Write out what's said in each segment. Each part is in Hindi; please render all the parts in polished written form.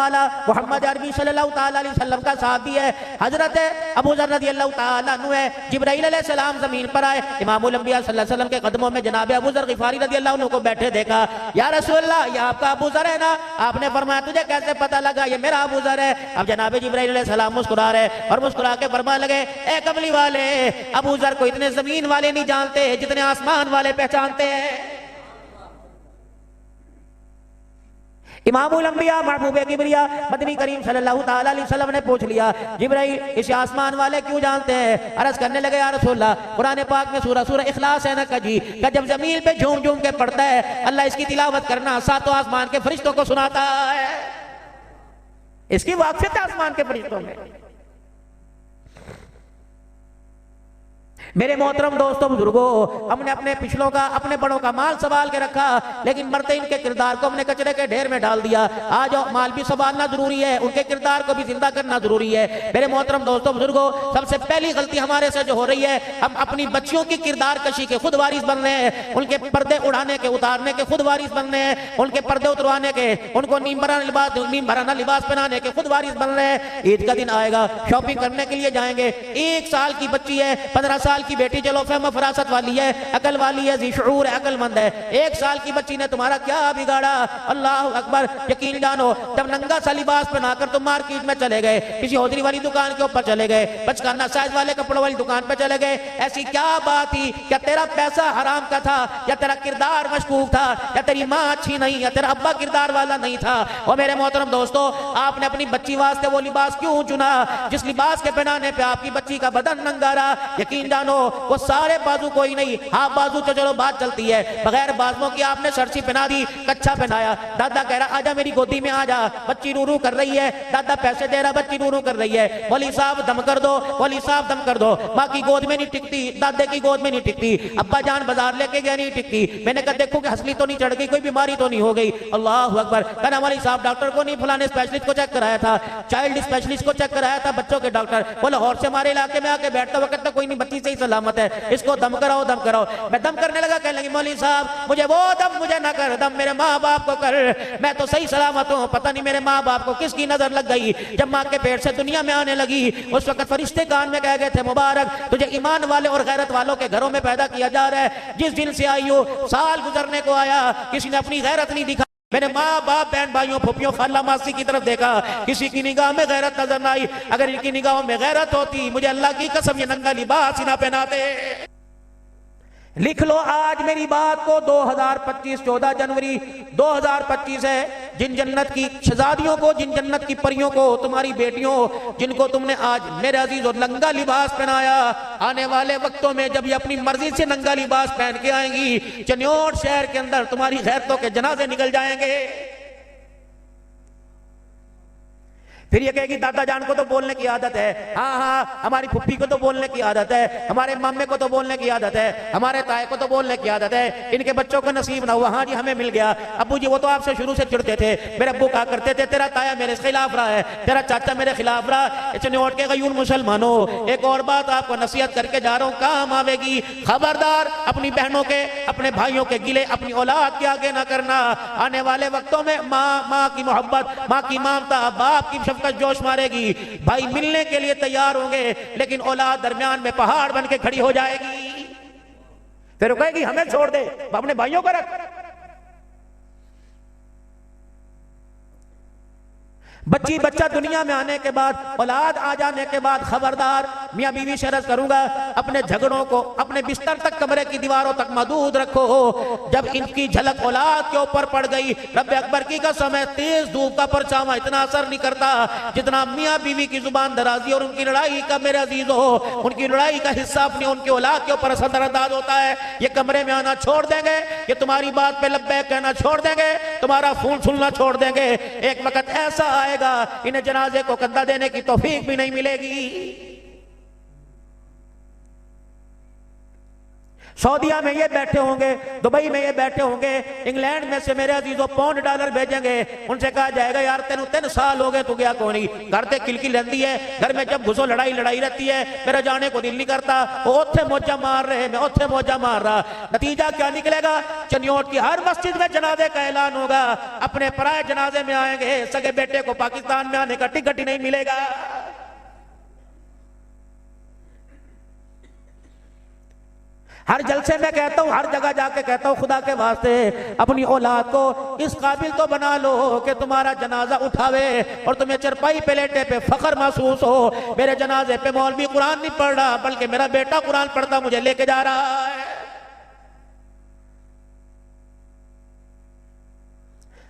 मोहम्मद अरबी सल्लल्लाहु अलैहि वसल्लम का साहबी है, हजरत अबू ज़र रज़ियल्लाहु ताला अन्हु है। जिब्राइल अलैहिस्सलाम जमीन पर आए, इमामुल अंबिया सल्लल्लाहु अलैहि वसल्लम के कदमों में जनाब अबू ज़र ग़िफ़ारी रज़ियल्लाहु अन्हु को बैठे देखा। या रसूलल्लाह, ये आपका अबू ज़र है ना? आपने फरमाया तुझे कैसे पता लगा ये मेरा अबू ज़र है? अब जनाब जिब्राइल अलैहिस्सलाम मुस्कुरा रहे और मुस्कुरा के फरमाने लगे, ए कमली वाले, अबू ज़र को इतने जमीन वाले नहीं जानते जितने आसमान वाले पहचानते हैं। इमामुल अंबिया महबूबे किबरिया मदनी करीम सल्लल्लाहु ताला अलैहि वसल्लम ने पूछ लिया, जिब्राइल इसे आसमान वाले क्यों जानते हैं? अर्ज करने लगे, या रसूलल्लाह, कुरान पाक में सूरह इखलास है ना कजी का जब जमीन पे झूम झूम के पढ़ता है अल्लाह इसकी तिलावत करना सातों आसमान के फरिश्तों को सुनाता है। इसकी वाक़फ़ियत है आसमान के फरिश्तों में। मेरे मोहतरम दोस्तों बुजुर्गों, हमने अपने पिछलों का अपने बड़ों का माल संभाल के रखा, लेकिन मरते इनके किरदार को हमने कचरे के ढेर में डाल दिया। आज माल भी संभालना जरूरी है, उनके किरदार को भी जिंदा करना जरूरी है। मेरे मोहतरम दोस्तों बुजुर्गों, सबसे पहली गलती हमारे से जो हो रही है, हम अपनी बच्चियों की किरदार कशी के खुद वारिस बन रहे हैं, उनके पर्दे उड़ाने के उतारने के खुद वारिस बन रहे हैं, उनके पर्दे उतरवाने के, उनको नीम भराना लिबास पहनाने के खुद वारिस बन रहे हैं। ईद का दिन आएगा, शॉपिंग करने के लिए जाएंगे, 1 साल की बच्ची है, 15 साल की बेटी, चलो फहम फरासत वाली है, अकल वाली है, ज़िशऊर है, अकलमंद है, 1 साल की बच्ची ने तुम्हारा क्या बिगाड़ा? अल्लाह अकबर। यकीन जानो, जब नंगा सा लिबास पहनाकर तुम मार्केट में चले गए, किसी हौजरी वाली दुकान के ऊपर चले गए, बचकाना साइज वाले कपड़ों वाली दुकान पर चले गए, ऐसी क्या बात थी? क्या तेरा पैसा हराम का था, या तेरा किरदार मशकूक था, या तेरी माँ अच्छी नहीं, या तेरा अब्बा किरदार वाला नहीं था? और मेरे मोहतरम दोस्तों, आपने अपनी बच्ची वास्ते वो लिबास क्यों चुना जिस लिबास के पहनाने पे आपकी बच्ची का बदन नंगा रहा? यकीन जानो, वो सारे बाजू कोई नहीं, हाफ बाजू तो चलो बात चलती है, बगैर बाजुओं की आपने शर्सी पहना दी, कच्छा पहनाया। दादा कह रहा आजा मेरी गोदी में आजा, बच्ची रू रू कर रही है, दादा पैसे दे रहा, बच्ची रू रू कर रही है, मौलवी साहब दम कर दो, मौलवी साहब दम कर दो। माँ की गोद में नहीं टिकती, दादे की गोद में नहीं टिकती, अब्बा जान बाजार लेके गए नहीं टिकती। मैंने कहा देखो कि हंसली तो नहीं चढ़ गई, कोई बीमारी तो नहीं हो गई? अल्लाह अकबर। कहना मौलवी साहब डॉक्टर को नहीं, फलाने स्पेशलिस्ट को चेक कराया था, चाइल्ड स्पेशलिस्ट को चेक कराया था, बच्चों के डॉक्टर। बोले और से हमारे इलाके में आके बैठता वक्त तो कोई नहीं, बच्ची सही सलामत है, इसको दम कराओ दम कराओ। मैं दम करने लगा, कहने लगी मौलवी साहब मुझे वो दम मुझे ना कर, दम मेरे माँ बाप को कर, मैं तो सही सलामत हूँ। पता नहीं मेरे माँ बाप को किसकी नजर लग गई, जब माँ के पेट से दुनिया में आने लगी उस वक्त फरिश्ते कान में कह गए थे, मुबारक तुझे ईमान वाले और गैरत वालों के घरों में पैदा किया जा रहा है। जिस दिन से आई हो, साल गुजरने को आया, किसी ने अपनी गैरत नहीं दिखा। मैंने माँ बाप बहन भाइयों फुफियों खाला मासी की तरफ देखा, किसी की निगाह में गैरत नजर ना आई। अगर इनकी निगाहों में गैरत होती, मुझे अल्लाह की कसम ये नंगा लिबास ही ना पहनाते। लिख लो आज मेरी बात को, 2025 14 जनवरी 2025 है। जिन जन्नत की शहजादियों को, जिन जन्नत की परियों को, तुम्हारी बेटियों जिनको तुमने आज मेरे अजीज और नंगा लिबास पहनाया, आने वाले वक्तों में जब ये अपनी मर्जी से नंगा लिबास पहन के आएंगी, चन्योट शहर के अंदर तुम्हारी गैरतों के जनाजे निकल जाएंगे। फिर ये कहेगी दादा जान को तो बोलने की आदत है, हाँ हाँ हमारी फुप्पी को तो बोलने की आदत है, हमारे मामे को तो बोलने की आदत है, हमारे ताए को तो बोलने की आदत है, इनके बच्चों को नसीब ना हुआ, हाँ जी हमें मिल गया। अब्बू जी वो तो आपसे शुरू से चिढ़ते थे, मेरे अब्बू कहा करते थे तेरा ताया मेरे खिलाफ रहा है, तेरा चाचा मेरे खिलाफ रहा। चन्योट के गयूर मुसलमानों, एक और बात आपको नसीहत करके जा रहा हूँ, काम आवेगी। खबरदार अपनी बहनों के, अपने भाइयों के गिले अपनी औलाद के आगे ना करना। आने वाले वक्तों में माँ की मोहब्बत, माँ की ममता, बाप की जोश मारेगी, भाई मिलने के लिए तैयार होंगे, लेकिन औलाद दरमियान में पहाड़ बन के खड़ी हो जाएगी। फिर कहेगी हमें छोड़ दे, अपने भाइयों को रख। बच्ची बच्चा दुनिया में आने के बाद, औलाद आ जाने के बाद, खबरदार मियां बीवी से अर्ज करूंगा, अपने झगड़ों को अपने बिस्तर तक, कमरे की दीवारों तक महदूद रखो। जब इनकी झलक औलाद के ऊपर पड़ गई, रब्बे अकबर की कसम है, तेज धूप का परछावा इतना असर नहीं करता जितना मियां बीवी की जुबान दराजी और उनकी लड़ाई का। मेरे अजीज हो, उनकी लड़ाई का हिस्सा अपनी उनके औलाद के ऊपर असरअंदाज होता है। ये कमरे में आना छोड़ देंगे, ये तुम्हारी बात पे लब्बैक कहना छोड़ देंगे, तुम्हारा फोन सुनना छोड़ देंगे। एक वक्त ऐसा आएगा इन्हें जनाजे को कंधा देने की तौफीक भी नहीं मिलेगी। सऊदीया में ये बैठे होंगे, दुबई में ये बैठे होंगे, इंग्लैंड में से मेरे अजीजों पाउंड डॉलर भेजेंगे, उनसे कहा जाएगा यार तेन 3 साल हो गए तू गया कौन, घर से किलकिल रहती है, घर में जब घुसो लड़ाई लड़ाई रहती है, मेरा जाने को दिल नहीं करता, वो ओथे मौजा मार रहे, मैं ओथे मौजा मार रहा। नतीजा क्या निकलेगा, चनियोट की हर मस्जिद में जनाजे का ऐलान होगा, अपने पराए जनाजे में आएंगे, सगे बेटे को पाकिस्तान में आने का टिकट ही नहीं मिलेगा। हर जलसे में कहता हूं, हर जगह जाके कहता हूं, खुदा के वास्ते अपनी औलाद को इस काबिल तो बना लो कि तुम्हारा जनाजा उठावे और तुम्हें चरपाई पे लेटे पे फख्र महसूस हो, मेरे जनाजे पे मौलवी कुरान नहीं पढ़ रहा बल्कि मेरा बेटा कुरान पढ़ता मुझे लेके जा रहा है।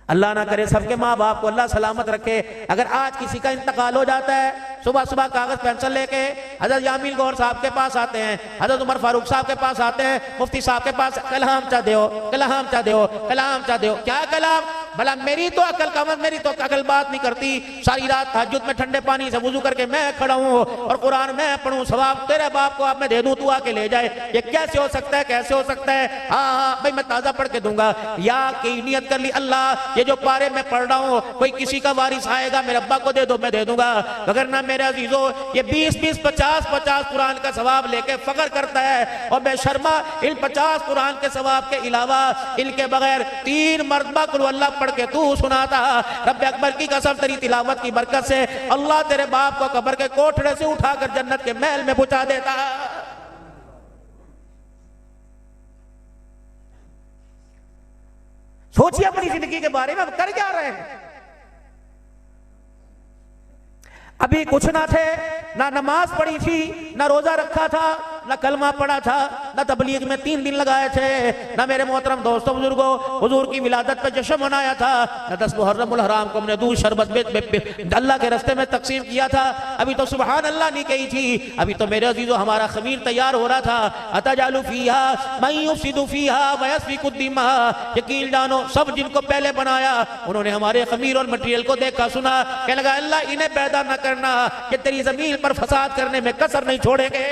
अल्लाह ना करे सबके माँ बाप को अल्लाह सलामत रखे। अगर आज किसी का इंतकाल हो जाता है, सुबह सुबह कागज पेंसिल लेके हजरत यामीन गौर साहब के पास आते हैं, हजरत उमर फारूक साहब के पास आते हैं, मुफ्ती साहब के पास, कलाम चा दो, कलाम चा दो, कलाम चा दो। क्या कलाम? भला मेरी तो अकल कमर, मेरी तो अकल बात नहीं करती। सारी रात तहज्जुद में ठंडे पानी से वुजू करके मैं खड़ा हूँ और कुरान मैं पढ़ूं, सवाब तेरे बाप को आप मैं दे दूं, तू आके ले जाए। ये कैसे हो सकता है, कैसे हो सकता है? हाँ हाँ भाई मैं ताजा पढ़ के दूंगा। या की नियत कर ली, अल्लाह ये जो पारे में पढ़ रहा हूँ कोई किसी का वारिस आएगा मेरे अब्बा को दे दो, मैं दे दूंगा। अगर ना मेरे अजीजों ये 20-20, 50-50 कुरान का सवाब लेके फख्र करता है और बेशर्मा इन 50 कुरान के सवाब के अलावा इनके बगैर 3 मरतबा कुल अल्लाह पढ़ के तू सुनाता। रब्बे अकबर की कसम तेरी तिलावत की बरकत से अल्लाह तेरे बाप को कब्र के कोठड़े से उठाकर जन्नत के महल में पहुंचा देता। सोचिए अपनी जिंदगी के बारे में, अब कर क्या रहे हैं? अभी कुछ ना थे, ना नमाज पढ़ी थी, ना रोजा रखा था, ना कलमा पढ़ा था, ना तबलीग में 3 दिन लगाए थे, ना मेरे मोहतरम दोस्तों बुजुर्गों हुजूर की विलादत पे जश्न मनाया था, ना 10 मुहर्रमुल हराम को हमने दूध शरबत अल्लाह के रास्ते में तकसीम किया था। अभी तो सुभान अल्लाह नहीं कही थी, अभी तो मेरे अजीजों हमारा खमीर तैयार हो रहा था। अतजालु फीहा मन युफ्सिदु फीहा व यस्फिकु दिमा। यकीन जानो सब जिनको पहले बनाया उन्होंने हमारे खमीर और मटेरियल को देखा सुना, कहने लगा अल्लाह इन्हें पैदा न करना कि तेरी जमीन पर फसाद करने में कसर नहीं छोड़ेंगे।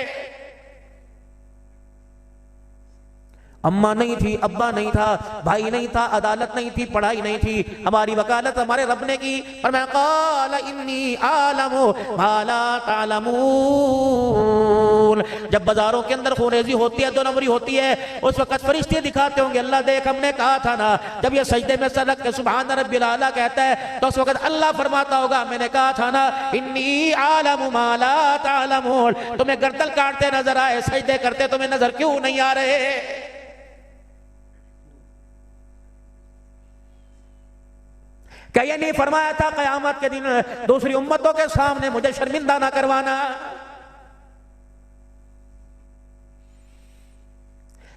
अम्मा नहीं थी, अब्बा नहीं था, भाई नहीं था, अदालत नहीं थी, पढ़ाई नहीं थी, हमारी वकालत हमारे रब ने की। पर मैं क़ाल इन्नी आलमु मा ला तालमून। जब बाजारों के अंदर खूनेज़ी होती है, 2 नंबरी होती है, उस वक्त फरिश्ते दिखाते होंगे अल्लाह देख हमने कहा था ना। जब ये सजदे में सर रख के सुभान रब्बिल आला कहता है तो उस वक्त अल्लाह फरमाता होगा मैंने कहा था ना इन्नी आलमु मा ला तालमून। तुम्हें गर्दन काटते नजर आए, सजदे करते तुम्हें नजर क्यों नहीं आ रहे? क्या ये नहीं फरमाया था कयामत के दिन दूसरी उम्मतों के सामने मुझे शर्मिंदा ना करवाना?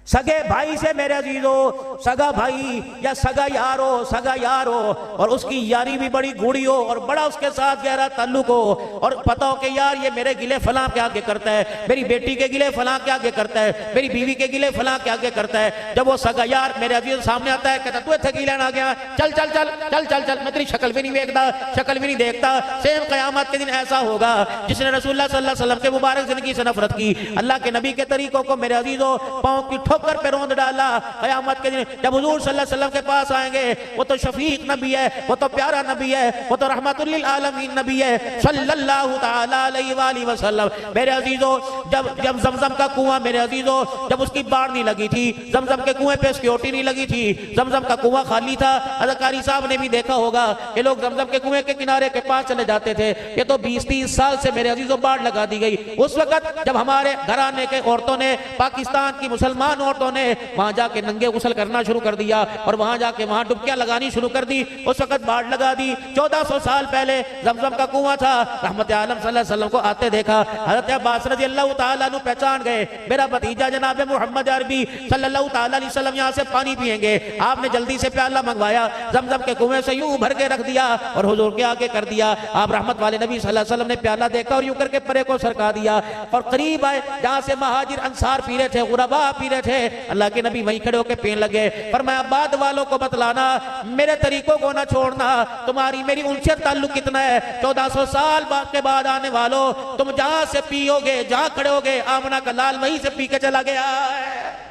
सगे भाई से मेरे अजीजों, सगा भाई या सगा यार हो और उसकी यारी भी बड़ी गूढ़ी हो और बड़ा उसके साथ गहरा ताल्लुक हो और पता हो कि यार ये मेरे गिले फलां के आगे करता है, मेरी बेटी के गिले फलां के आगे करता है, मेरी बीवी के गिले फलां के आगे करता है। जब वो सगा यार मेरे अजीज सामने आता है कहता तू इत्थे की लेना आ गया, चल चल चल चल चल चल, मैं तेरी शक्ल भी नहीं देखता, शक्ल भी नहीं देखता। सेम कयामत के दिन ऐसा होगा जिसने रसूलुल्लाह सल्लल्लाहु अलैहि वसल्लम के मुबारक जिंदगी से नफरत की, अल्लाह के नबी के तरीकों को मेरे अजीजों पांव की ठोकर पे रोंद डाला। कयामत के दिन जब हुजूर सल्लल्लाहु अलैहि वसल्लम के पास आएंगे, वो तो शफीक नबी है, वो तो प्यारा नबी है, वो तो रहमतुल लिल आलमीन नबी है सल्लल्लाहु तआला अलैहि वसल्लम। मेरे अजीजों जब जमजम का कुआं मेरे अजीजों जब उसकी बाढ़ नहीं लगी थी, जमजम के कुएं पे सिक्योरिटी नहीं लगी थी, जमजम का कुआं खाली था। अज़कारी साहब ने भी देखा होगा कि लोग जमजम के कुएं के किनारे के पास चले जाते थे। ये तो 20-30 साल से मेरे अजीजों बाढ़ लगा दी गई। उस वक्त जब हमारे घराने के औरतों ने, पाकिस्तान की मुसलमान औरतों ने वहां जाके नंगे गुसल करना शुरू कर दिया और वहां जाके वहां डुबकियां लगानी शुरू कर दी, उस वक्त बाढ़ लगा दी। 1400 साल पहले जमजम का कुआं था, रहमत आलम सल्लल्लाहु अलैहि वसल्लम को आते देखा। हजरत अब्बास रज़ी अल्लाह तआला अन्हु पहचान गए, मेरा भतीजा जनाब मोहम्मद अरबी सल्लल्लाहु तआला अलैहि वसल्लम यहाँ से पानी पिएंगे। आपने जल्दी से प्याला मंगवाया, जमजम के कुएं से यूं भर के रख दिया और हुजूर के आगे कर दिया। आप रहमत वाले नबी सल्लल्लाहु अलैहि वसल्लम ने प्याला देखा और यूं करके परे को सरका दिया और करीब आए जहां से महाजिर अंसार पी रहे थे, गुरबा पी रहे थे। अल्लाह के नबी वहीं खड़े होकर पीने लगे। पर मैं बाद वालों को बतलाना, मेरे तरीकों को ना छोड़ना, तुम्हारी मेरी उनसे ताल्लुक कितना है। 1400 साल के बाद आने वालों, तुम जहां से पियोगे, जहां खड़े होगे, आमना का लाल वहीं से पी के चला गया है।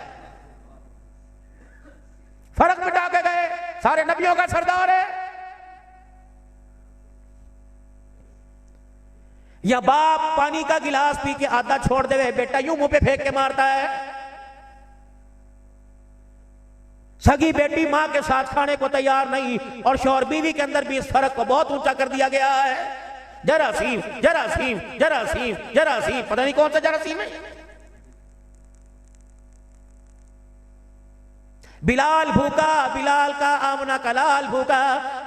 फर्क मिटा के गए, सारे नबियों का सरदार है। या बाप पानी का गिलास पी के आधा छोड़ दे, बेटा यूं मुंह पे फेंक के मारता है। सगी बेटी मां के साथ खाने को तैयार नहीं, और शौहर बीवी के अंदर भी इस फर्क को बहुत ऊंचा कर दिया गया है। जरासीम जरासीम जरासीम जरासीम, पता नहीं कौन सा जरासीम है। बिलाल भूखा, बिलाल का आमना का लाल भूखा,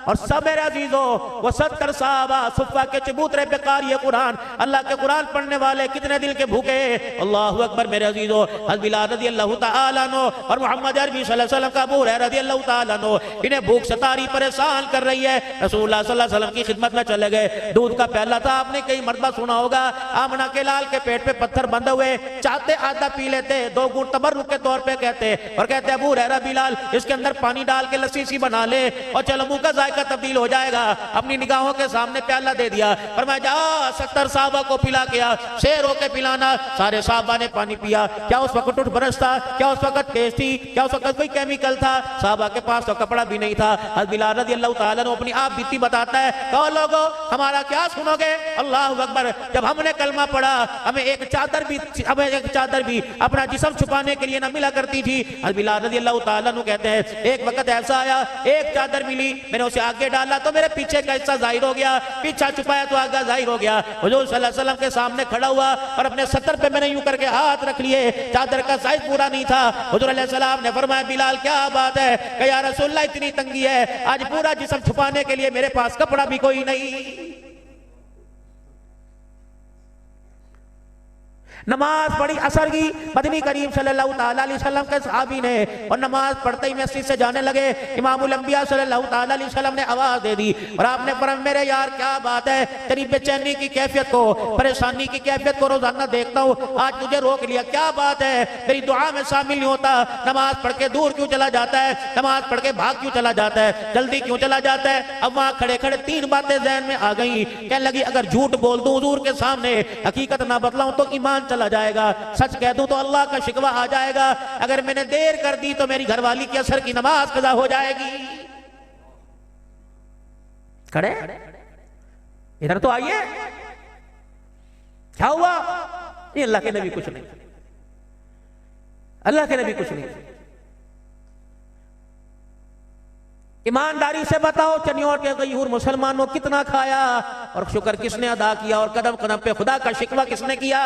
और सब मेरे अजीजों वो 70 साहबा सुफ़ा के चबूतरे पे कारी कुरान, अल्लाह के कुरान पढ़ने वाले कितने दिल के भूखे। अल्लाहु अकबर मेरे अजीजों, हज़रत बिलाल रज़ी अल्लाह तआला अन्हु और मोहम्मद अरबी सल्लल्लाहु अलैहि वसल्लम का अबू हुरैरा रज़ी अल्लाह तआला अन्हु, इन्हें भूख सतारी परेशान कर रही है। रसूलुल्लाह सल्लल्लाहु अलैहि वसल्लम की खिदमत में चले गए। दूध का प्याला था, आपने कई मरतबा सुना होगा, आमना के लाल के पेट पे पत्थर बंधे हुए, चाहते आधा पी लेते, 2 घूंट तबर्रुक के तौर पे कहते, और कहते अबू हुरैरा बिलाल इसके अंदर पानी डाल के लस्सी सी बना ले और चलो मुंह का जायका तब्दील हो जाएगा। अपनी निगाहों के सामने प्याला दे दिया और मैं जा 70 साहबा को पिला के आ, शेर होके पिलाना। सारे साहबा ने पानी पिया। क्या उस वक्त उठ बरस था? क्या उस वक्त तेज थी? क्या उस वक्त कोई केमिकल था? साहबा के पास तो कपड़ा भी नहीं था। हज़रत बिलाल रज़ी अल्लाह तआला अन्हु अपनी आप बीती बताता है, कहो लोगो हमारा क्या सुनोगे? अल्लाहु अकबर, जब हमने कलमा पढ़ा हमें एक चादर भी अपना जिस्म छुपाने के लिए न मिला करती थी। हज़रत बिलाल रज़ी अल्लाह तआला अन्हु कहते हैं, एक वक्त ऐसा आया, एक चादर मिली, मैंने उसे आगे डाला तो मेरे पीछे का हिस्सा जाहिर हो गया, पीछा छुपाया तो आगे जाहिर हो गया। हुजूर सल्लल्लाहु अलैहि वसल्लम के सामने खड़ा हुआ और अपने सतर पे मैंने यूं करके हाथ रख लिए, चादर का साइज पूरा नहीं था। हुजूर अलैहि सलाम ने फरमाया, बिलाल क्या बात है? कि या रसूलल्लाह इतनी तंगी है, आज पूरा जिस्म छुपाने के लिए मेरे पास कपड़ा भी कोई नहीं। नमाज पढ़ी असर की, मदनी करीम सल्लल्लाहु ताला अलैहि वसल्लम के सहाबी ने, और नमाज पढ़ते ही मस्जिद से जाने लगे। इमामुल अंबिया सल्लल्लाहु ताला अलैहि वसल्लम ने आवाज दे दी और आपने फरमाया, मेरे यार क्या बात है, तेरी बेचैनी की कैफियत को, परेशानी की कैफियत को रोजाना देखता हूँ, आज तुझे रोक लिया, क्या बात है? मेरी दुआ में शामिल नहीं होता, नमाज पढ़ के दूर क्यों चला जाता है? नमाज पढ़ के भाग क्यों चला जाता है? जल्दी क्यों चला जाता है? अब वहां खड़े खड़े 3 बातें ज़हन में आ गई। कहने लगी, अगर झूठ बोल दूं हुजूर के सामने, हकीकत ना बतलाऊं तो ईमान चला जाएगा, सच कह दूं तो अल्लाह का शिकवा आ जाएगा, अगर मैंने देर कर दी तो मेरी घरवाली की असर की नमाज कज़ा हो जाएगी। खड़े इधर तो आइए, क्या हुआ? ये अल्लाह के नबी कुछ नहीं, अल्लाह के नबी कुछ नहीं। ईमानदारी से बताओ, चनियोर के गयूर मुसलमानों कितना खाया और शुक्र किसने अदा किया, और कदम कदम पे खुदा का शिकवा किसने किया?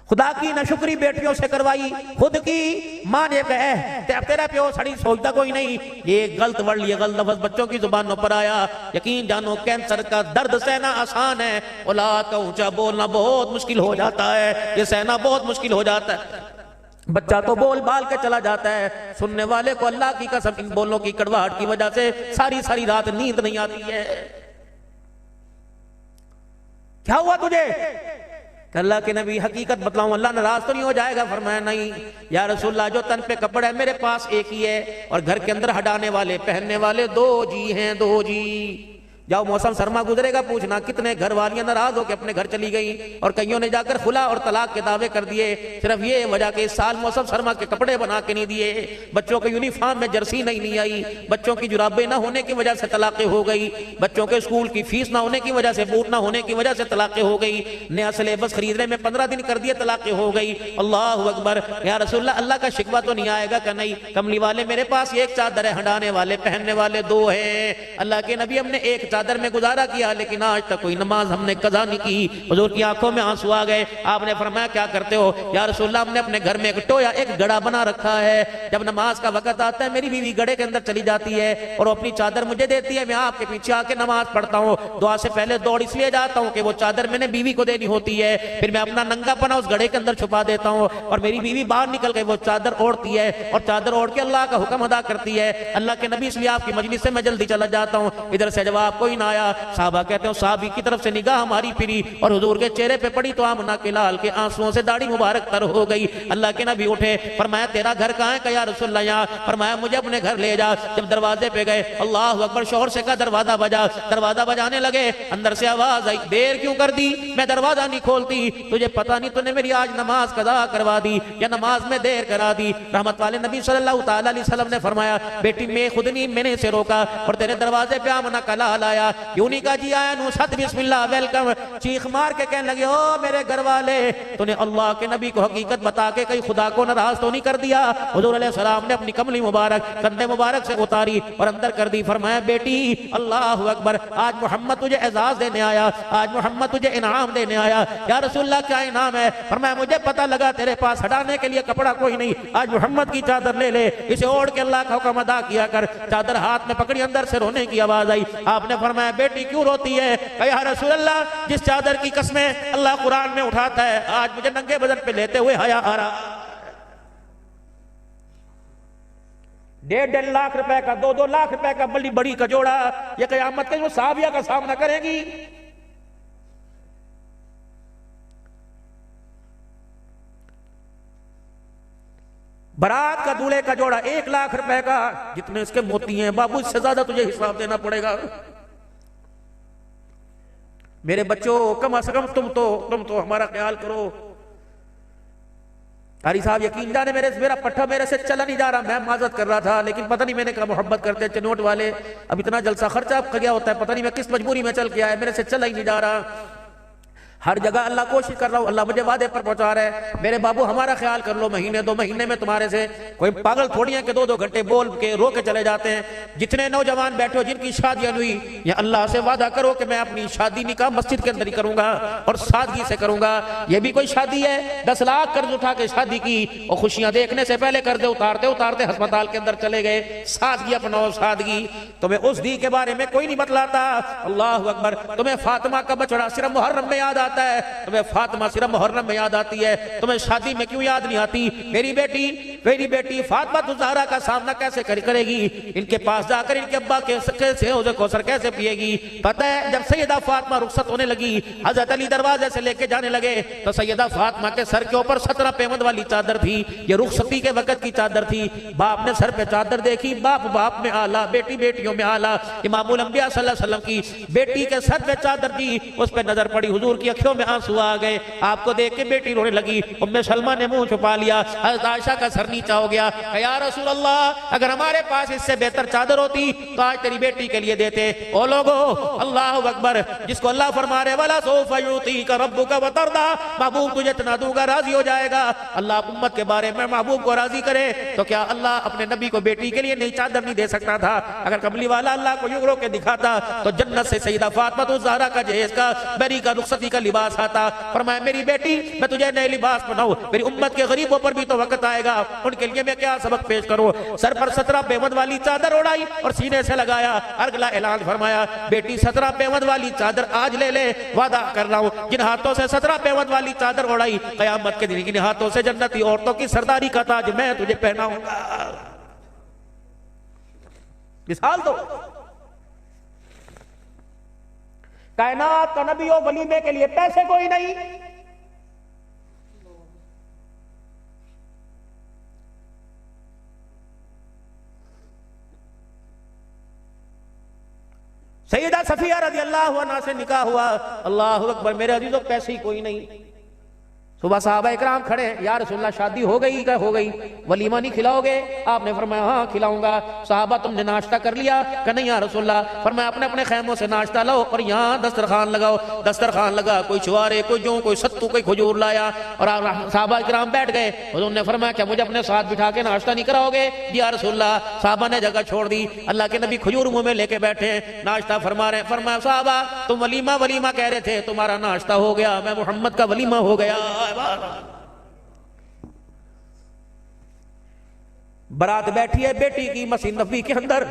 खुदा की नाशुक्री बेटियों से करवाई, खुद की मां ने कहे तेरा प्यो सड़ी सोचता कोई नहीं। ये गलत वर्ड, ये गलत लफ्ज़ बच्चों की जुबानों पर आया। यकीन जानो कैंसर का दर्द सहना आसान है, औलाद का ऊंचा बोलना बहुत मुश्किल हो जाता है, ये सहना बहुत मुश्किल हो जाता है। बच्चा तो बोल बाल के चला जाता है, सुनने वाले को अल्लाह की कसम इन बोलों की कड़वाहट की वजह से सारी सारी रात नींद नहीं आती है। क्या हुआ तुझे? अल्लाह के नबी हकीकत बतलाऊं, अल्लाह नाराज तो नहीं हो जाएगा? फरमाया, नहीं या रसूलल्लाह, जो तन पे कपड़ा है मेरे पास एक ही है, और घर के अंदर हटाने वाले पहनने वाले 2 जी हैं, 2 जी। जाओ मौसम सरमा गुजरेगा, पूछना कितने घर वालियां नाराज होकर अपने घर चली गई, और कईयों ने जाकर खुला और तलाक के दावे कर दिए, सिर्फ ये वजह के इस साल मौसम सरमा के कपड़े बना के नहीं दिए, बच्चों के यूनिफॉर्म में जर्सी नहीं आई, बच्चों की जुराबें ना होने की वजह से तलाक़ें हो गई, बच्चों के स्कूल की फीस ना होने की वजह से, बूट ना होने की वजह से तलाक़ें हो गई, नया सिलेबस खरीदने में 15 दिन कर दिए, तलाक़ें हो गई। अल्लाहु अकबर, या रसूलल्लाह अल्लाह का शिकवा तो नहीं आएगा? कि नहीं, कमली वाले मेरे पास एक चादर है, हटाने वाले पहनने वाले 2 हैं। अल्लाह के नबी, हमने एक चादर में गुजारा किया, लेकिन आज तक कोई नमाज हमने कज़ा नहीं की। हुजूर की आंखों में आंसू आ गए। आपने फरमाया, क्या करते हो? या रसूलल्लाह, हमने अपने घर में एक टोया, एक गड़ा बना रखा है, जब नमाज का वक्त आता है मेरी बीवी गड़े के अंदर चली जाती है और अपनी चादर मुझे देती है, मैं आपके पीछे आके नमाज पढ़ता हूँ। दुआ से पहले दौड़ इसलिए जाता हूँ कि वो चादर मैंने बीवी को देनी होती है, फिर मैं अपना नंगापना उस गड़े के अंदर छुपा देता हूँ, और मेरी बीवी बाहर निकल के वो चादर ओढ़ती है, और चादर ओढ़ के अल्लाह का हुक्म अदा करती है। अल्लाह के नबी, इसलिए आपकी मजलिस से मैं जल्दी चला जाता हूँ, इधर से जब आपको कोई ना आया। साहबा कहते हो साहबी की तरफ से निगाह हमारी फिरी और हुजूर के चेहरे पे पड़ी तो आमना के लाल के आंसुओं से दाढ़ी मुबारक तर हो गई। अल्लाह के नबी उठे, फरमाया तेरा घर कहाँ है? कहा या रसूलल्लाह यहाँ। फरमाया मुझे अपने घर ले जा। जब दरवाजे पे गए, अल्लाह अकबर शोर से का दरवाजा बजा। दरवाजा बजाने लगे, अंदर से आवाज आई, देर क्यों कर दी? मैं दरवाजा नहीं खोलती, तुझे पता नहीं तूने मेरी आज नमाज कदा करवा दी या नमाज में देर करा दी। रहमत वाले नबी सल्लल्लाहु अलैहि वसल्लम ने फरमाया, बेटी मैं खुद नहीं, मैंने से रोका और तेरे दरवाजे पे आमना का लाल आया। यूं नहीं कहा जी आया नु सत बिस्मिल्लाह वेलकम, चीख मार के कहने लगे, ओ मेरे घर वाले, तूने अल्लाह के नबी को हकीकत बता के कहीं खुदा को नाराज तो नहीं कर दिया? हुजूर अलैहि सलाम ने अपनी कमली मुबारक कंधे मुबारक से उतारी और अंदर कर दी। फरमाया बेटी अल्लाह अकबर, आज मोहम्मद तुझे एजाज देने आया, आज मोहम्मद तुझे इनाम देने आया। या रसूलल्लाह क्या इनाम है? फरमाया मुझे पता लगा तेरे पास हटाने के लिए कपड़ा कोई नहीं, आज मोहम्मद की चादर ले ले, इसे ओढ़ के अल्लाह का हुक्म अदा किया कर। चादर हाथ में पकड़ी, अंदर से रोने की आवाज आई। आपने फरमाया बेटी क्यों रोती है? या रसूलल्लाह जिस चादर की कसमें अल्लाह कुरान में उठाता है, आज मुझे नंगे बदन पे लेते हुए हया आ रहा। 1.5 लाख रुपए का, 2-2 लाख रुपए का बड़ी बड़ी कजोड़ा, ये कयामत के साहबिया का सामना करेगी। बारात का दूल्हे का जोड़ा 1 लाख रुपए का, जितने इसके मोती हैं बाबू, इससे ज्यादा तुझे हिसाब देना पड़ेगा। मेरे बच्चों कम से कम तुम तो हमारा ख्याल करो। कारी साहब यकीन जाने मेरा पट्टा मेरे से चला नहीं जा रहा, मैं माजरत कर रहा था, लेकिन पता नहीं मैंने कहा मोहब्बत करते चनोट वाले, अब इतना जलसा खर्चा गया होता है, पता नहीं मैं किस मजबूरी में चल के आया, मेरे से चला ही नहीं जा रहा। हर जगह अल्लाह कोशिश कर रहा हूं, अल्लाह मुझे वादे पर पहुंचा रहा है। मेरे बाबू हमारा ख्याल कर लो, महीने 2 महीने में तुम्हारे से कोई पागल थोड़ी है कि 2-2 घंटे बोल के रो के चले जाते हैं। जितने नौजवान बैठे हो जिनकी शादियां हुई, या अल्लाह से वादा करो कि मैं अपनी शादी निकाह मस्जिद के अंदर ही करूंगा और सादगी से करूंगा। ये भी कोई शादी है? 10 लाख कर्ज उठा के शादी की और खुशियां देखने से पहले कर्ज उतारते उतारते अस्पताल के अंदर चले गए। सादगी अपनाओ, सादगी। तुम्हें उस दी के बारे में कोई नहीं बतलाता। अल्लाह अकबर, तुम्हें फातिमा का बछड़ा सिर्फ मुहर्रम में याद आता है, तुम्हें फातिमा सिर्फ मुहर्रम में याद आती है, तुम्हें शादी में क्यों याद नहीं आती? मेरी बेटी फातिमा ज़हरा का सामना कैसे करेगी? इनके पास जाकर इनके अब्बा के कैसे हौज़े कौसर कैसे पिएगी? पता है जब सैयदा फातिमा रुखसत होने लगी, हजरत अली दरवाजे से लेके जाने लगे, तो सैयदा फातिमा के सर के ऊपर 17 पेमंद वाली चादर थी। ये रुखसती के वक्त की चादर थी। बाप ने सर पे चादर देखी, बाप में आला, बेटी बेटियों में आला। इमामुल अंबिया सल्लल्लाहु अलैहि वसल्लम की बेटी के सर पे चादर थी, उस पे नजर पड़ी, हुजूर की अखियों में आंसू आ गए। आपको देख के बेटी रोने लगी। उम्मे सलमा ने मुंह छुपा लिया, हज़रत आयशा का सर नीचा हो गया। या रसूल अल्लाह, अगर हमारे पास इससे बेहतर चादर होती तो आज तेरी बेटी के लिए देते। ओ लोगो, अल्लाह अकबर, जिसको अल्लाह फरमा रहे वाला सौफा युतीका रब्बुका वतरदा, महबूब तुझे इतना दूंगा राजी हो जाएगा। अल्लाह उम्मत के बारे में महबूब को राजी करे तो क्या अल्लाह अपने नबी को बेटी के लिए नई चादर नहीं दे सकता था? अगर कमली वाला अल्लाह को यूं रो के दिखाता तो जन्नत से सैयदा फातिमा ज़हरा का जहेज का बरी का रुखसती का लिबास आता। फरमाया मेरी बेटी, मैं तुझे नए लिबास बनाऊं, मेरी उम्मत के गरीबों पर भी तो वक्त आएगा, उनके लिए मैं क्या सबक पेश करूं? सर पर 17 पेमंद वाली चादर ओढ़ाई और सीने से लगाया, अगला ऐलान फरमाया, बेटी 17 पेमंद वाली चादर आज ले ले, वादा कर रहा हूं, जिन हाथों से 17 पेमंद वाली चादर ओढ़ाई, कयामत के दिन इन हाथों से जन्नती औरतों की सरदारी का ताज मैं तुझे पहनाऊंगा। मिसाल दो, कायनात का नबी और वलीमे के लिए पैसे कोई नहीं। सैयदा सफिया रज़ी अल्लाह अन्हा से निकाह हुआ। अल्लाह अकबर, मेरे अजीजों पैसे ही कोई नहीं। सुबह साहबा इकराम खड़े, या रसूलल्लाह शादी हो गई? क्या हो गई? वलीमा नहीं खिलाओगे? आपने फरमाया हाँ खिलाऊंगा। साहबा तुमने नाश्ता कर लिया? क्या नहीं या रसूलल्लाह। फरमाया अपने अपने खैमों से नाश्ता लाओ और यहाँ दस्तरखान लगाओ। दस्तरखान लगा, कोई छुआरे, कोई जौ, कोई सत्तू, कोई खजूर लाया और साहबा इकराम बैठ गए। उन्होंने फरमाया क्या मुझे अपने साथ बिठा के नाश्ता नहीं कराओगे? या रसूलल्लाह। साहबा ने जगह छोड़ दी, अल्लाह के नबी खजूर मुंह में लेके बैठे, नाश्ता फरमा रहे। फरमाया साहबा तुम वलीमा वलीमा कह रहे थे, तुम्हारा नाश्ता हो गया, मैं मोहम्मद का वलीमा हो गया। बारात बैठी है बेटी की मस्जिद नबी के अंदर,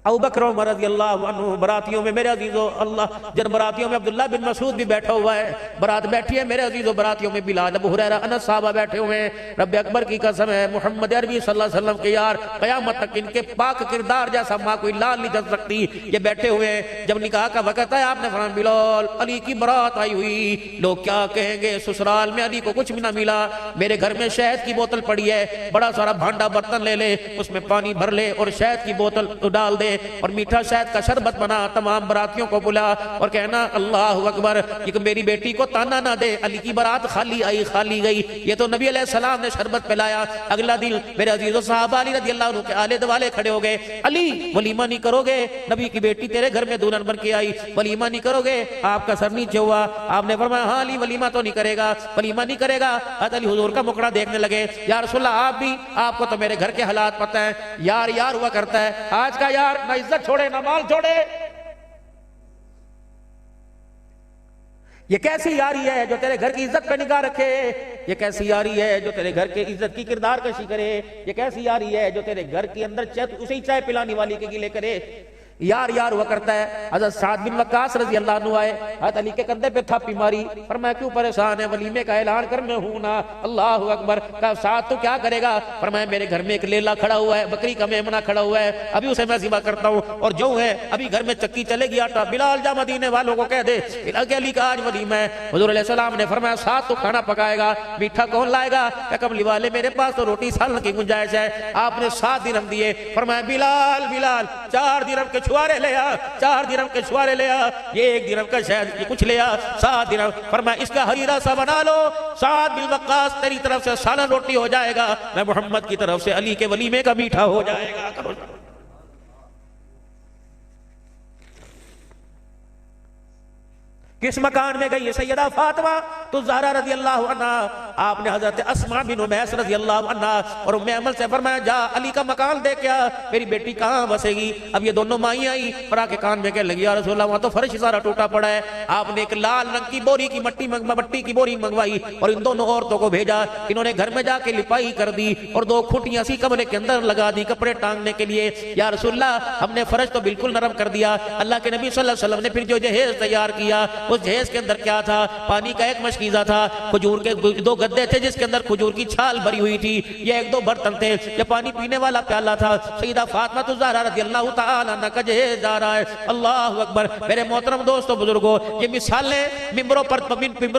अबू बकर उमर रज़ियल्लाहु अन्हु बरातियों में, मेरे अजीजों अल्लाह जन बरातियों में अब्दुल्लाह बिन मसूद भी बैठा हुआ है, बारात बैठी है मेरे अजीजों बरातियों में, बिलाल अबू हुरैरा अनस साहबा बैठे हुए हैं। रब अकबर की कसम है मोहम्मद अरबी सल्लल्लाहु अलैहि वसल्लम के यार क़यामत तक इनके पाक किरदार जैसा माँ कोई लाल नहीं जल सकती। ये बैठे हुए हैं, जब निकाह का वक़्त है आपने फरमाया बिलाल अली की बारात आई हुई, लोग क्या कहेंगे, ससुराल में अली को कुछ भी ना मिला, मेरे घर में शहद की बोतल पड़ी है, बड़ा सारा भांडा बर्तन ले ले, उसमें पानी भर ले और शहद की बोतल डाल दे और मीठा शहद का शरबत बना, तमाम बरातियों को बुला और कहना अल्लाह अकबर, कि मेरी बेटी को ताना ना दे, अली की बारात खाली आई खाली गई, ये तो नबी अलैहिस्सलाम ने शरबत पिलाया। अगला दिन मेरे अजीजों साहबा अली रज़ियल्लाहु अन्हु के आले दुआले खड़े हो गए, अली वलीमा नहीं करोगे, नबी की बेटी तेरे घर में दुल्हन बन के आई, वलीमा नहीं करोगे? आपका सर नीचे हुआ, आपने फरमाया हाँ अली वलीमा तो नहीं करेगा, वलीमा नहीं करेगा। अली हुजूर का मुखड़ा देखने लगे, या रसूलल्लाह आप भी, आपको तो मेरे घर के हालात पता है, यार यार हुआ करता है, आज का यार ना इज्जत छोड़े ना माल छोड़े। ये कैसी यारी है जो तेरे घर की इज्जत पे निगाह रखे, ये कैसी यारी है जो तेरे घर के इज्जत की किरदार कशी करे, ये कैसी यारी है जो तेरे घर के अंदर उसे ही चाय पिलाने वाली के गिले करे। यार यार हुआ करता है। हज़रत साद बिन वक्कास रज़ी अल्लाह अन्हु आए, हज़रत अली के कंधे पे थापी मारी, पर मैं क्यों परेशान है, वलीमे का ऐलान कर, मैं हूं ना। अल्लाह अकबर। कहा साद तो क्या करेगा, पर मैं मेरे घर में एक लेला खड़ा हुआ है, बकरी का मेमना खड़ा हुआ है, अभी उसे मैं ज़िबा करता हूँ, और जो है अभी घर में चक्की चलेगी आटा, बिलाल जा मदीने वालों को कह दे अली का आज वलीमा है। हुज़ूर अलैहिस्सलाम ने फरमाया साद तो खाना पकाएगा, मीठा कौन लाएगा? क्या कमली वाले मेरे पास तो रोटी सालन की गुंजाइश है। आपने 7 दिरहम दिए, फरमाया बिलाल बिलाल 4 दिरहम के छुआरे ले आ, 4 दिरहम के छुआरे ले आ, ये 1 दिरहम का शायद ये कुछ ले आ, 7 दिरहम। फरमाया इसका हरीरा सा बना लो, साद बिन वक्कास तेरी तरफ से सालन रोटी हो जाएगा, मैं मोहम्मद की तरफ से अली के वलीमे का मीठा हो जाएगा। किस मकान में गई सैयदा फातिमा तो ज़हरा रज़ी अल्लाह अन्हा, आपने हजरत अस्मा बिन उमैस रज़ी अल्लाह अन्हा और उम्मे अमल से फरमाया जा अली का मकान देख क्या, मेरी बेटी कहाँ बसेगी। अब ये दोनों माई आई और आके कान में कहने लगी या रसूल अल्लाह वहाँ तो फर्श सारा टूटा पड़ा है। आपने एक लाल रंग की बोरी की मट्टी की बोरी मंगवाई और इन दोनों औरतों को भेजा, इन्होंने घर में जाके लिपाई कर दी और 2 खुटियां सी कमरे के अंदर लगा दी कपड़े टांगने के लिए। या रसूल अल्लाह हमने फर्श तो बिल्कुल नरम कर दिया। अल्लाह के नबी सल्लल्लाहु अलैहि वसल्लम ने फिर जो जहेज तैयार किया, उस जहेज के अंदर क्या था, पानी का एक मशकीज़ा था, खजूर के 2 गद्दे थे जिसके अंदर खजूर की छाल भरी हुई थी, ये 1-2 बर्तन थे, ये पानी पीने वाला प्याला था। सैयदा फातिमा तो ज़हरा रज़ी अल्लाह तआला अन्हा का जहेज जा रहा है। अल्लाह अकबर। मेरे मोहतरम दोस्तों बुजुर्गों, ये मिसालें मिंबरों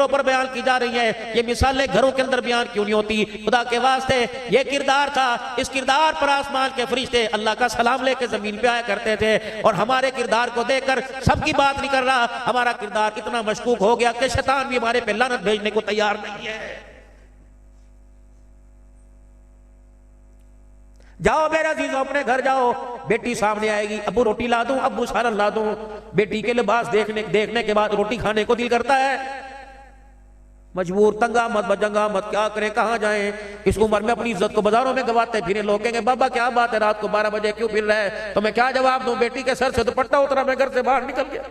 पर बयान की जा रही हैं, ये मिसालें घरों के अंदर बयान क्यों नहीं होती? खुदा के वास्ते ये किरदार था, इस किरदार पर आसमान के फरिश्ते अल्लाह का सलाम लेके जमीन पे आया करते थे और हमारे किरदार को देखकर सबकी बात नहीं कर रहा, हमारा किरदार इतना मशकूक हो गया कि शैतान भी हमारे पे लानत भेजने को तैयार नहीं है। जाओ मेरा अजीजों अपने घर जाओ, बेटी सामने आएगी, अब्बू रोटी ला दूं, अब्बू सालन ला दूं। बेटी के लिबास देखने के बाद रोटी खाने को दिल करता है। मजबूर तंगा मत बजंगा मत, क्या करें कहाँ जाएं। इस उम्र में अपनी इज्जत को बाजारों में गवाते फिर लोग कहेंगे बाबा क्या बात है रात को 12 बजे क्यों फिर रहा है, तो मैं क्या जवाब दूं? बेटी के सर से दुपट्टा उतरा, मैं घर से बाहर निकल गया।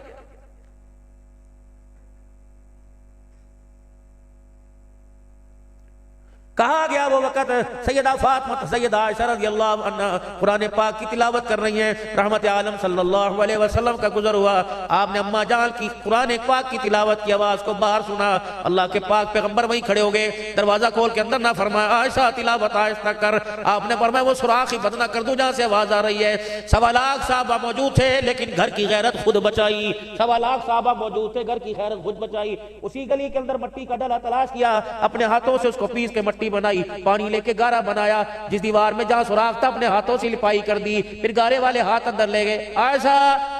कहा गया वो वक़्त सैयदा फातिमा सैयदा आयशा रज़ियल्लाहु अन्हा कुरान पाक की तिलावत कर रही हैं, रहमत आलम सल्लल्लाहु अलैहि वसल्लम का गुजर हुआ, आपने अम्मा जान की कुरान पाक की तिलावत की आवाज को बाहर सुना। अल्लाह के पाक पैगंबर वहीं खड़े हो गए, दरवाजा खोल के अंदर ना फरमाया आयशा तिलावत आहिस्ता कर, आपने फरमाया वो सुराख ही बंद ना कर दूं जहां से आवाज आ रही है। 1.25 लाख साहबा मौजूद थे लेकिन घर की गैरत खुद बचाई। 1.25 लाख साहबा मौजूद थे, घर की गैरत खुद बचाई। उसी गली के अंदर मट्टी का डला तलाश किया, अपने हाथों से उसको पीस के मट्टी बनाई, पानी लेके गारा बनाया, जिस दीवार में जहां सुराख था अपने हाथों से लिपाई कर दी, फिर गारे वाले हाथ अंदर ले गए। आयशा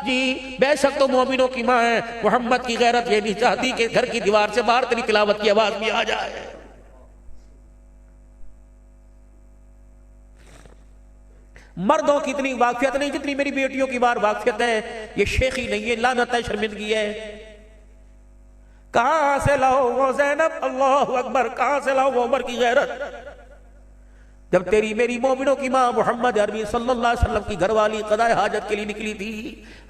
जी बेशक तो मोमिनों की मां है, मोहम्मद की गैरत ये नहीं चाहती कि घर की दीवार से बाहर तेरी तिलावत की आवाज भी आ जाए। मर्दों की इतनी वाकफियत नहीं जितनी मेरी बेटियों की बार वाकफियत है। ये शेखी नहीं है, लानत है, शर्मिंदगी है। कहां से लाओ वो ज़ैनब, अल्लाहु अकबर, कहां से लाओ वो उमर की गैरत। जब तेरी मेरी मोमिनों की मां मोहम्मद अरबी सल्लल्लाहु अलैहि वसल्लम की घरवाली क़ज़ाए हाजत के लिए निकली थी,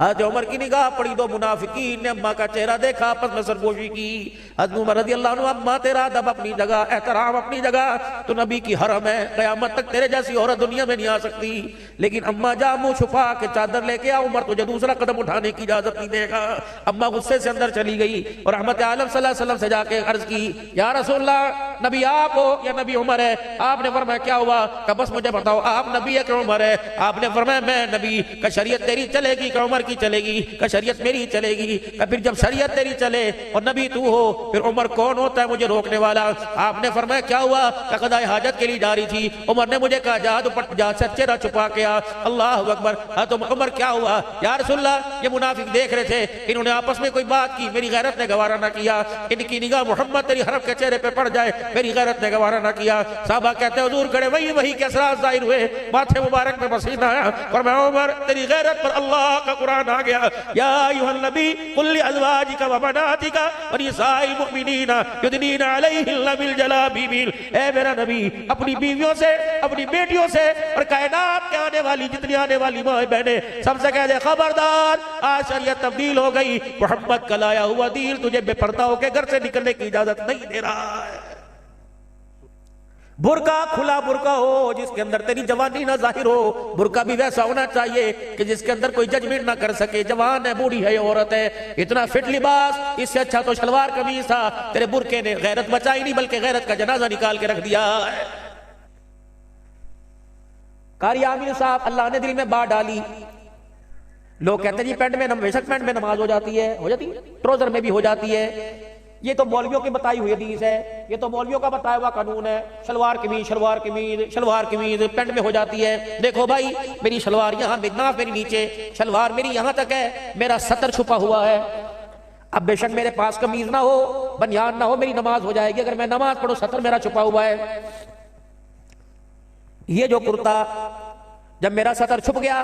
हज़रत उमर की निगाह पड़ी, दो मुनाफिकीन ने अम्मा का चेहरा देखा, आपस में सरगोशी की। हज़रत उमर रज़ियल्लाहु अन्हु, अम्मा तेरा अदब अपनी जगह, एहतराम अपनी जगह, तो नबी की हरम है, क़यामत तक तेरे जैसी औरत दुनिया में नहीं आ सकती। लेकिन अम्मा जा मुंह छुपा के चादर लेके आ, उमर तुझे दूसरा कदम उठाने की इजाजत नहीं देगा। अम्मा गुस्से से अंदर चली गई और रहमत आलम सल्लल्लाहु अलैहि वसल्लम से जाके अर्ज की, या रसूलल्लाह, नबी आप हो या नबी उमर है? आपने फरमाया क्या हुआ? का बस मुझे बताओ आप नबी है कि उमर है? आपने फरमाया मैं नबी। का शरीयत तेरी चलेगी कि उमर की चलेगी? का शरीयत मेरी चलेगी। का फिर जब शरीयत तेरी चले और नबी तू हो, फिर उमर कौन होता है मुझे रोकने वाला? आपने फरमाया क्या हुआ? का क़ज़ाए हाजत के लिए जा रही थी, उमर ने मुझे कहा जा चेहरा छुपा के आ। अल्लाह अकबर। तो उमर क्या हुआ? या रसूलल्लाह, ये मुनाफिक देख रहे थे, इन्होंने आपस में कोई बात की, मेरी गैरत ने गवारा ना किया, इनकी निगाह मोहम्मद तेरी हरम के चेहरे पे पड़ जाए, मेरी गैरत ने गवारा ना किया। साहबा कहते हैं हुजूर खड़े, वही के असरार जाहिर हुए, माथे मुबारक में पसीना आया, और मैं उमर तेरी गैरत पर अल्लाह का कुरान आ गया, या अय्युहन नबी कुल लिअज़वाजिका व बनातिका व निसाइल मुमिनीना युदनीना अलैहिन्ना मिन जलाबिबिल। ए मेरा नबी, अपनी बीवियों से, अपनी बेटियों से और कायनात के आने वाली जितनी आने वाली माँ बहनें सबसे कह दे, खबरदार, आज शरीयत तब्दील हो गई, मोहम्मद का लाया हुआ दीन तुझे बेपर्दा होकर घर से निकलने की इजाजत नहीं दे रहा है। बुरका खुला बुरका हो जिसके अंदर तेरी जवानी ना जाहिर हो। बुरका भी वैसा होना चाहिए कि जिसके अंदर कोई जजमेंट ना कर सके, जवान है, बूढ़ी है, औरत है, इतना फिट लिबास, इससे अच्छा तो शलवार कमीज था। तेरे बुरके ने गैरत बचाई नहीं बल्कि गैरत का जनाजा निकाल के रख दिया। कारी आमिर साहब, अल्लाह ने दिल में बात डाली। लोग कहते हैं जी पैंट में, बेशक पैंट में नमाज हो जाती है, ट्राउजर में भी हो जाती है, ये तो मौलवियों की बताई हुई हदीस है, ये तो मौलवियों का बताया हुआ कानून है, शलवार कमीज शलवार कमीज शलवार कमीज पैंट में हो जाती है। देखो भाई, मेरी शलवार यहाँ, नाफ मेरी नीचे, शलवार मेरी यहाँ तक है, मेरा सतर छुपा हुआ है। अब बेशक मेरे पास कमीज ना हो, बनियान ना हो, मेरी नमाज हो जाएगी। अगर मैं नमाज पढ़ो, सतर मेरा छुपा हुआ है। ये जो कुर्ता, जब मेरा सतर छुप गया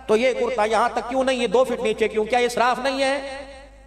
तो ये कुर्ता यहां तक क्यों नहीं है, 2 फीट नीचे क्यों? क्या ये इसराफ नहीं है?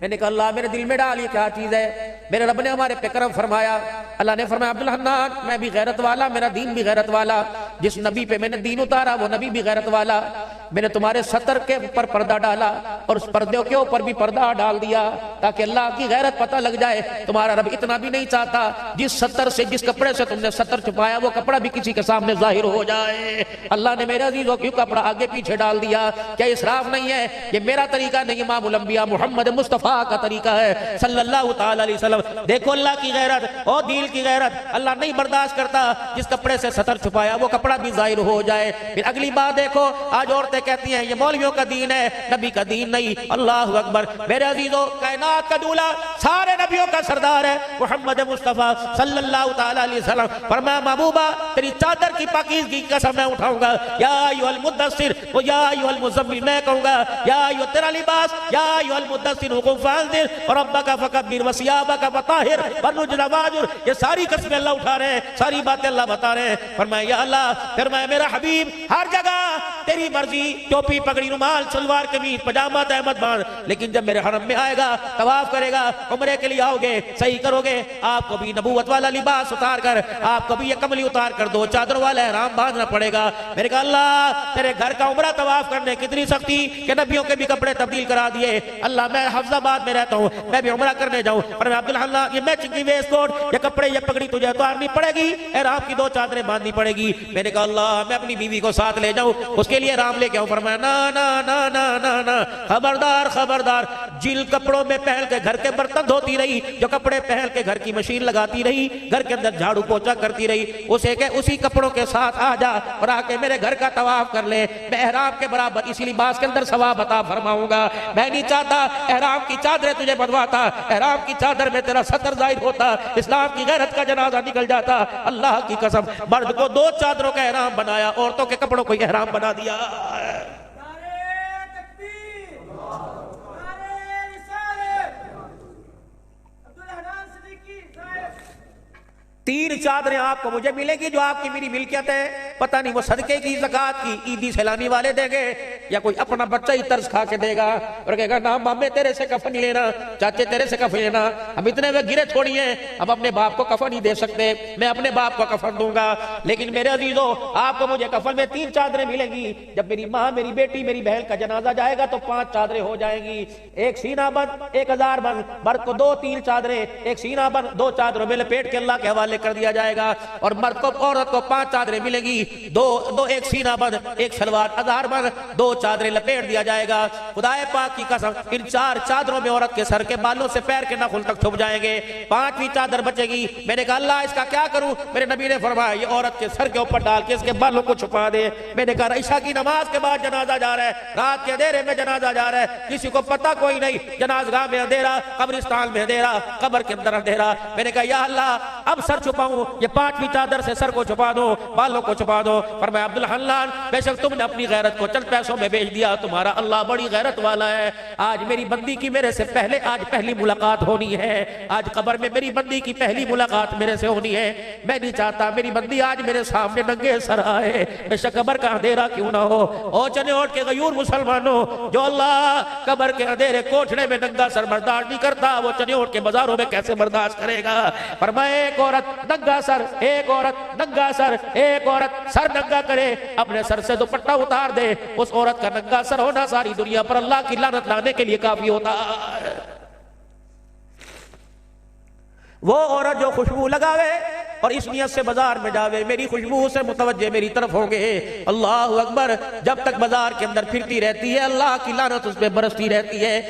मैंने कहा अल्लाह मेरे दिल में डाल, ये क्या चीज है? मेरे रब ने हमारे पे करम फरमाया। अल्लाह ने फरमाया, अब्दुल हन्नान, मैं भी गैरत वाला, मेरा दीन भी गैरत वाला, जिस नबी पे मैंने दीन उतारा वो नबी भी गैरत वाला। मैंने तुम्हारे सतर के ऊपर पर्दा डाला और उस पर्दे के ऊपर भी पर्दा डाल दिया ताकि अल्लाह की गैरत पता लग जाए। तुम्हारा रब इतना भी नहीं चाहता जिस सतर से, जिस कपड़े से तुमने सतर छुपाया वो कपड़ा भी किसी के सामने जाहिर हो जाए। अल्लाह ने मेरे अजीजों क्यों कपड़ा आगे पीछे डाल दिया? क्या इसराफ नहीं है? ये मेरा तरीका नहीं, इमामुल अंबिया मोहम्मद मुस्तफा का तरीका है सल्लल्लाहु ताला अलैहि वसल्लम। देखो अल्लाह की गैरत और दिल की गैरत, अल्लाह नहीं बर्दाश्त करता जिस कपड़े से सतर छुपाया वो कपड़ा भी जाहिर हो जाए। फिर अगली बात देखो, आज औरतें कहती हैं ये मौलवियों का दीन है, नबी का दीन नहीं। अल्लाह अकबर। मेरे अजीजों, कायनात का दूल्हा, सारे नबियों का सरदार है मोहम्मद मुस्तफा सल्लल्लाहु ताला अलैहि वसल्लम। फरमाया, महबूबा तेरी चादर की पाकीज़गी की कसम मैं उठाऊंगा, या अय्युहल मुद्दस्सिर व या अय्युहल मुज़म्मिल, मैं कहूंगा या अय्युह तेरा लिबास, या अय्युहल मुद्दस्सिर हुकुम फाज़िर और रब्बका फकब्बिर व सियाबका फताहिर वनुजुल वाजुर। ये सारी कसमें अल्लाह उठा रहे हैं, सारी बातें अल्लाह बता रहे हैं। फरमाया या अल्लाह, फरमाया मेरा हबीब, हर जगह तेरी मर्जी, टोपी पगड़ी रुमाल सलवार कमीज पजामा तहमद बांध, लेकिन जब मेरे हरम में आएगा, तवाफ करेगा, उम्रे के लिए आओगे, सही करोगे, आपको भी नबूवत वाला लिबास उतार कर, आपको भी ये कमली उतार कर, 2 चादर वाला एहराम बांधना पड़ेगा। मेरे कहा अल्लाह, तेरे घर का उम्रा तवाफ करने कितनी सख्ती कि नबियों के भी कपड़े तब्दील करा दिए। अल्लाह, मैं हफ्जाबाद में रहता हूँ, मैं भी उम्रा करने जाऊँ, पर मैं अब्दुल हन्नान, ये मैचिंग की वेस्ट कोट, ये कपड़े, ये पगड़ी तुझे उतारनी पड़ेगी, एहराम की 2 चादरें बांधनी पड़ेगी। मैंने कहा अल्लाह, मैं अपनी बीवी को साथ ले जाऊँ, उसके लिए राम लेके आऊँ। फरमाया ना ना ना ना ना ना, खबरदार खबरदार, जिन कपड़ों में पहन के घर के बर्तन धोती रही, जो कपड़े पहन के घर की मशीन लगाती रही, घर के अंदर झाड़ू पोछा करती रही, उसे के उसी कपड़ों के साथ आ जा और आके मेरे घर का तवाफ कर ले, मैं एहराम के बराबर इसी लिबास के अंदर सवाब अता फरमाऊंगा। मैं नहीं चाहता एहराम की चादरें तुझे बंधवाता, एहराम की चादर में तेरा सतर जाहिर होता, इस्लाम की गैरत का जनाजा निकल जाता। अल्लाह की कसम, मर्द को 2 चादरों का एहराम बनाया, औरतों के कपड़ों को एहराम बना दिया। 3 चादरें आपको मुझे मिलेगी जो आपकी मेरी मिल्कियत है। पता नहीं वो सदके की, ज़कात की, ईदी सैलानी वाले देंगे, या कोई अपना बच्चा ही तरस खा के देगा और कहेगा ना मामे तेरे से कफन नहीं लेना, चाचे तेरे से कफन लेना, हम इतने में गिरे छोड़िए, हम अपने बाप को कफन नहीं दे सकते, मैं अपने बाप को कफन दूंगा। लेकिन मेरे अजीजों, आपको मुझे कफन में 3 चादरें मिलेंगी। जब मेरी माँ, मेरी बेटी, मेरी बहन का जनाजा जाएगा तो 5 चादरें हो जाएंगी, एक सीना बंद, 1000 बंद, मर्द को 2-3 चादरें, एक सीना बंद, 2 चादरों में लपेट के अल्लाह के हवाले कर दिया जाएगा। और मर्द को, औरत को 5 चादरें मिलेंगी, एक सीना बंद, एक सलवार 1000 बंद, 2 चादरें लपेट दिया जाएगा। खुदाए पाक की कसम, इन 4 चादरों में औरत के सर के बालों से पैर के नाखून तक छुप जाएंगे, 5वीं चादर बचेगी। मैंने कहा अल्लाह इसका क्या करूं? मेरे नबी ने फरमाया ये औरत के सर के ऊपर डाल के इसके बालों को छुपा दे। मैंने कहा ईशा की नमाज के बाद जनाजा जा रहा है, रात के अंधेरे में जनाजा जा रहा है, किसी को पता कोई नहीं, जनाजगाह में अंधेरा, कब्रिस्तान में अंधेरा, कब्र के अंदर अंधेरा। मैंने कहा या अल्लाह अब सर छुपाऊं, ये 5वीं चादर से सर को छुपा दो, बालों को छुपा दो। फरमाया अब्दुल हन्नान, बेशक तुमने अपनी गैरत को चंद पैसों में बेच दिया, तुम्हारा अल्लाह बड़ी गैरत वाला है। आज मेरी बंदी की मेरे से पहले आज पहली मुलाकात होनी है, आज कब्र में मेरी बंदी की पहली मुलाकात मेरे से होनी है। मैं नहीं चाहता मेरी बंदी आज मेरे सामने नंगे सर आए, बेशक कब्र का अंधेरा क्यों ना हो। ओ चने ओट के गयूर मुसलमानों, जो अल्लाह कब्र के अंधेरे कोठड़े में नंगा सर बर्दाश्त नहीं करता, वो चने ओट के बाजारों में कैसे बर्दाश्त करेगा। फरमाया एक औरत नंगा सर, एक औरत नंगा सर, एक औरत सर नंगा करे, अपने सर से दुपट्टा उतार दे, उस औरत का नंगा सर होना सारी दुनिया पर अल्लाह की लानत लाने के लिए काफी होता है। वो औरत जो खुशबू लगावे और इस नियत से बाजार में जावे, मेरी खुशबू से मुतवज्जे मेरी तरफ होंगे, अल्लाह अकबर, जब तक बाजार के अंदर फिरती रहती है अल्लाह की लानत उस पर बरसती रहती है।